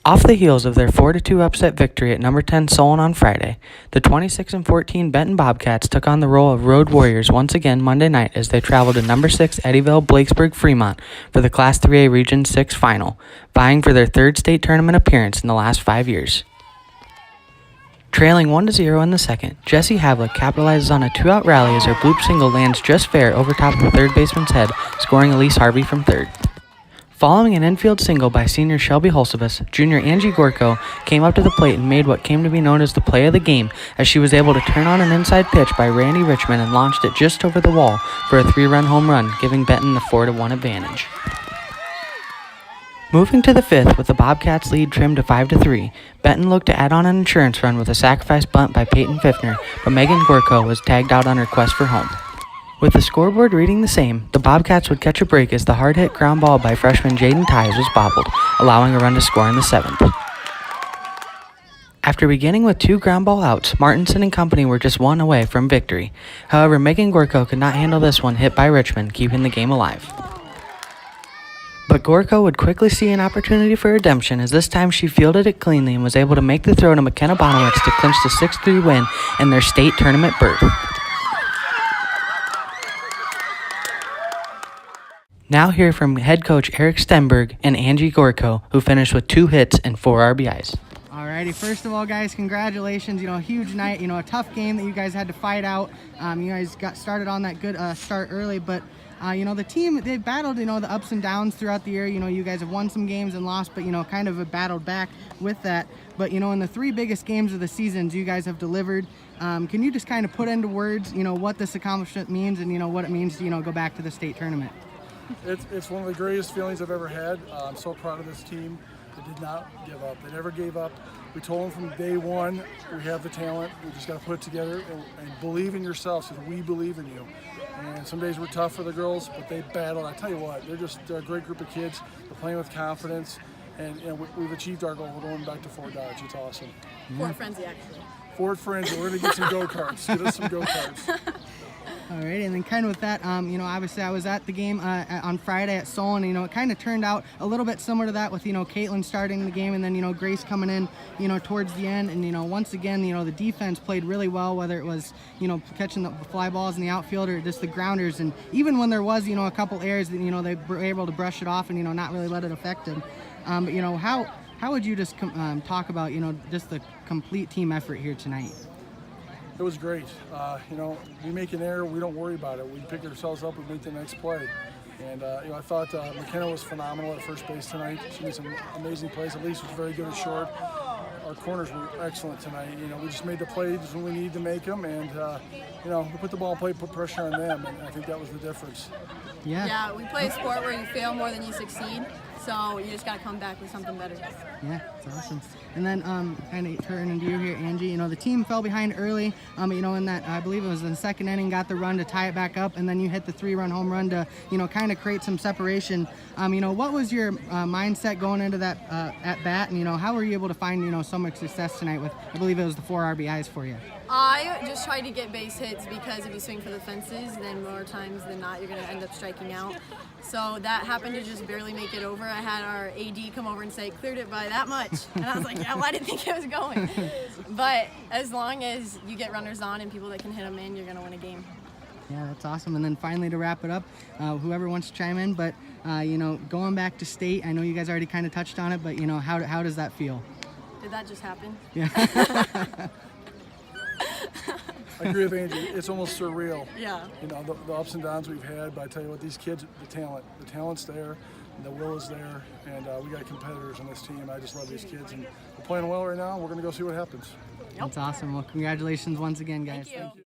Off the heels of their 4-2 upset victory at number 10 Solon on Friday, the 26-14 Benton Bobcats took on the role of road warriors once again Monday night as they traveled to number 6 Eddyville-Blakesburg-Fremont for the Class 3A Region 6 final, vying for their third state tournament appearance in the last 5 years. Trailing 1-0 in the second, Jesse Havlick capitalizes on a two-out rally as her bloop single lands just fair over top of the third baseman's head, scoring Elise Harvey from third. Following an infield single by senior Shelby Hulsebus, junior Angie Gorkow came up to the plate and made what came to be known as the play of the game as she was able to turn on an inside pitch by Randy Richmond and launched it just over the wall for a 3-run home run, giving Benton the 4-1 advantage. Moving to the fifth with the Bobcats lead trimmed to 5-3, Benton looked to add on an insurance run with a sacrifice bunt by Peyton Fiffner, but Megan Gorkow was tagged out on her quest for home. With the scoreboard reading the same, the Bobcats would catch a break as the hard-hit ground ball by freshman Jaden Ties was bobbled, allowing a run to score in the seventh. After beginning with 2 ground ball outs, Martinson and company were just 1 away from victory. However, Megan Gorkow could not handle this one hit by Richmond, keeping the game alive. But Gorkow would quickly see an opportunity for redemption as this time she fielded it cleanly and was able to make the throw to McKenna Bonowitz to clinch the 6-3 win and their state tournament berth. Now hear from head coach Eric Stenberg and Angie Gorkow, who finished with 2 hits and 4 RBIs. Alrighty, first of all, guys, congratulations. A huge night, a tough game that you guys had to fight out. You guys got started on that good start early, but the team, they battled, the ups and downs throughout the year. You guys have won some games and lost, but, kind of have battled back with that. But, in the 3 biggest games of the seasons, you guys have delivered. Can you just kind of put into words, what this accomplishment means and, what it means to, go back to the state tournament? It's one of the greatest feelings I've ever had. I'm so proud of this team. They did not give up. They never gave up. We told them from day one, we have the talent. We just got to put it together and believe in yourselves, because we believe in you. And some days were tough for the girls, but they battled. I tell you what, they're a great group of kids. They're playing with confidence, and we've achieved our goal. We're going back to Fort Dodge. It's awesome. Fort Frenzy, actually. Fort Frenzy. We're going to get some go-karts. Get us some go-karts. All right, and then kind of with that, obviously I was at the game on Friday at Solon. It kind of turned out a little bit similar to that with, Caitlin starting the game and then, Grace coming in, towards the end. And, once again, the defense played really well, whether it was, catching the fly balls in the outfield or just the grounders. And even when there was, a couple errors, that, they were able to brush it off and, not really let it affect them. But, how would you just talk about, just the complete team effort here tonight? It was great. We make an error, we don't worry about it. We pick ourselves up and make the next play. And, I thought McKenna was phenomenal at first base tonight. She made some amazing plays. Elise was very good at short. Our corners were excellent tonight. We just made the plays when we needed to make them. And, we put the ball in play, put pressure on them. And I think that was the difference. Yeah, we play a sport where you fail more than you succeed. So you just got to come back with something better. Yeah, it's awesome. And then kind of turning to you here, Angie, the team fell behind early, in that, I believe it was in the second inning, got the run to tie it back up, and then you hit the 3-run home run to, kind of create some separation. What was your mindset going into that at bat, and, how were you able to find, so much success tonight with, I believe it was the 4 RBIs for you? I just tried to get base hits because if you swing for the fences, then more times than not, you're going to end up striking out. So that happened to just barely make it over. I had our AD come over and say, cleared it by that much. And I was like, yeah, well, I didn't think it was going. But as long as you get runners on and people that can hit them in, you're going to win a game. Yeah, that's awesome. And then finally to wrap it up, whoever wants to chime in, but, going back to state, I know you guys already kind of touched on it, but, how does that feel? Did that just happen? Yeah. I agree with Angie. It's almost surreal. Yeah. The ups and downs we've had, but I tell you what, these kids, the talent's there, the will is there, and we got competitors on this team. I just love these kids, and we're playing well right now. We're going to go see what happens. That's awesome. Well, congratulations once again, guys. Thank you.